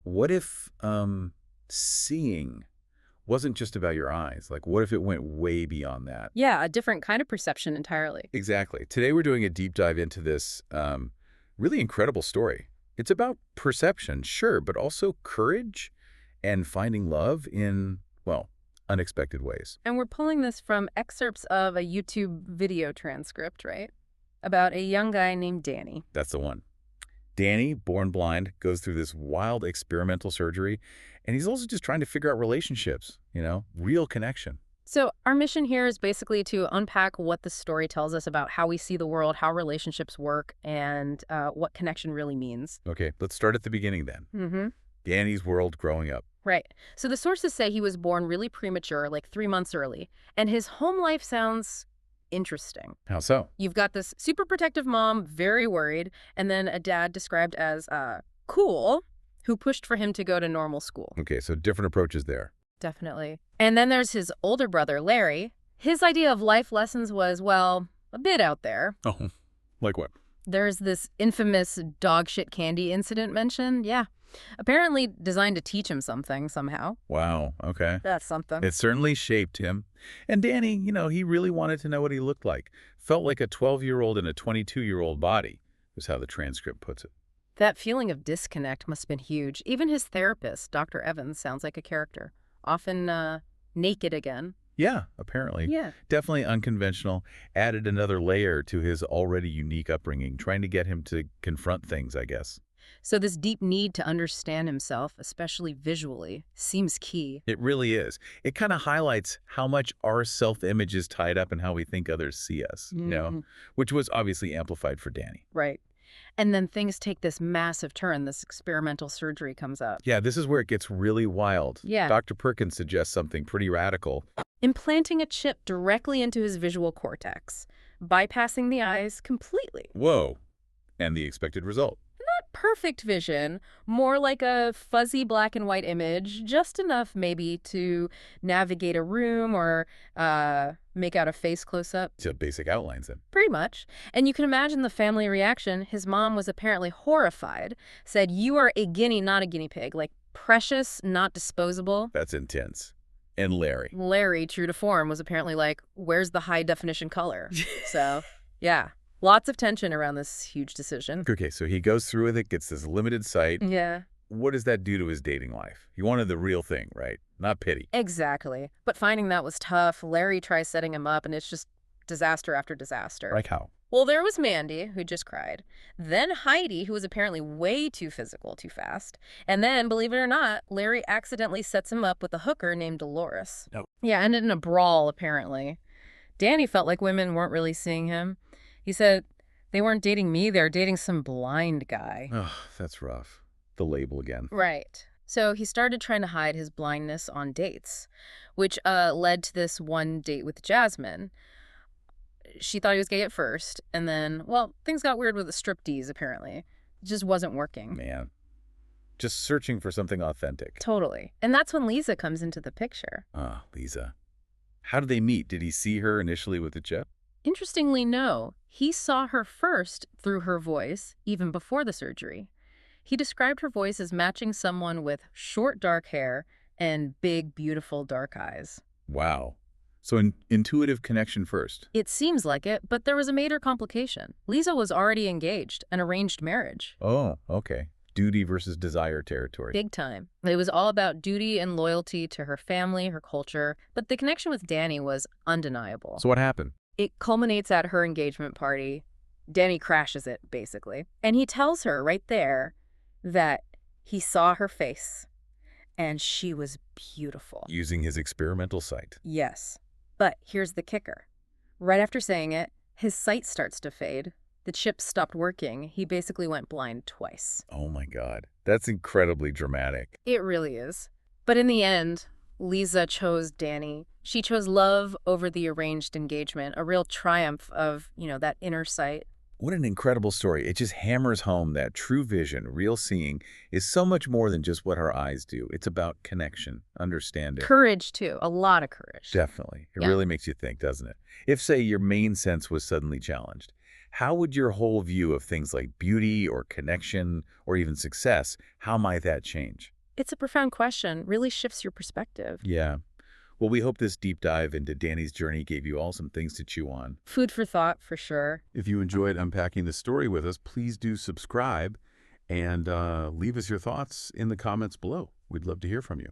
what if seeing wasn't just about your eyes? Like, what if it went way beyond that? Yeah, a different kind of perception entirely. Exactly. Today we're doing a deep dive into this really incredible story. It's about perception, sure, but also courage and finding love in, well, unexpected ways. And we're pulling this from excerpts of a YouTube video transcript, right? About a young guy named Danny. That's the one. Danny, born blind, goes through this wild experimental surgery, and he's also just trying to figure out relationships, real connection. So our mission here is basically to unpack what the story tells us about how we see the world, how relationships work, and what connection really means. Okay, let's start at the beginning then. Mm-hmm. Danny's world growing up. Right. So the sources say he was born really premature, like 3 months early, and his home life sounds interesting. How so? You've got this super protective mom, very worried, and then a dad described as cool, who pushed for him to go to normal school. Okay, so different approaches there. Definitely. And then there's his older brother, Larry. His idea of life lessons was, well, a bit out there. Oh, like what? There's this infamous dog shit candy incident mentioned. Yeah. Apparently designed to teach him something somehow. Wow, okay. That's something. It certainly shaped him. And Danny, he really wanted to know what he looked like. Felt like a 12-year-old in a 22-year-old body, is how the transcript puts it. That feeling of disconnect must have been huge. Even his therapist, Dr. Evans, sounds like a character. Often naked again. Yeah, apparently. Yeah. Definitely unconventional. Added another layer to his already unique upbringing, trying to get him to confront things, I guess. So this deep need to understand himself, especially visually, seems key. It really is. It kind of highlights how much our self-image is tied up in how we think others see us, which was obviously amplified for Danny. Right. And then things take this massive turn. This experimental surgery comes up. Yeah, this is where it gets really wild. Yeah. Dr. Perkins suggests something pretty radical. Implanting a chip directly into his visual cortex, bypassing the eyes completely. Whoa. And the expected result. Not perfect vision, more like a fuzzy black and white image, just enough maybe to navigate a room or make out a face close-up. To basic outlines then. Pretty much. And you can imagine the family reaction. His mom was apparently horrified, said, "You are a guinea, not a guinea pig. Like, precious, not disposable." That's intense. And Larry. Larry, true to form, was apparently like, "Where's the high-definition color?" So, yeah. Lots of tension around this huge decision. Okay, so he goes through with it, gets this limited sight. Yeah. What does that do to his dating life? He wanted the real thing, right? Not pity. Exactly. But finding that was tough. Larry tries setting him up, and it's just disaster after disaster. Like how? Well, there was Mandy, who just cried. Then Heidi, who was apparently way too physical too fast. And then, believe it or not, Larry accidentally sets him up with a hooker named Dolores. Oh. Yeah, ended in a brawl, apparently. Danny felt like women weren't really seeing him. He said, "They weren't dating me, they were dating some blind guy." Oh, that's rough. The label again. Right. So he started trying to hide his blindness on dates, which led to this one date with Jasmine. She thought he was gay at first, and then, well, things got weird with the striptease, apparently. It just wasn't working. Man. Just searching for something authentic. Totally. And that's when Lisa comes into the picture. Ah, Lisa. How did they meet? Did he see her initially with the chip? Interestingly, no. He saw her first through her voice, even before the surgery. He described her voice as matching someone with short dark hair and big, beautiful dark eyes. Wow. So an intuitive connection first. It seems like it, but there was a major complication. Lisa was already engaged, an arranged marriage. Oh, okay. Duty versus desire territory. Big time. It was all about duty and loyalty to her family, her culture, but the connection with Danny was undeniable. So what happened? It culminates at her engagement party. Danny crashes it, basically. And he tells her right there that he saw her face, and she was beautiful. Using his experimental sight. Yes. But here's the kicker. Right after saying it, his sight starts to fade. The chip stopped working. He basically went blind twice. Oh my God. That's incredibly dramatic. It really is. But in the end, Lisa chose Danny. She chose love over the arranged engagement, a real triumph of, that inner sight. What an incredible story. It just hammers home that true vision, real seeing, is so much more than just what our eyes do. It's about connection, understanding. Courage, too. A lot of courage. Definitely. It Yeah. really makes you think, doesn't it? If, say, your main sense was suddenly challenged, how would your whole view of things like beauty or connection or even success, how might that change? It's a profound question, really shifts your perspective. Yeah. Well, we hope this deep dive into Danny's journey gave you all some things to chew on. Food for thought, for sure. If you enjoyed unpacking the story with us, please do subscribe and leave us your thoughts in the comments below. We'd love to hear from you.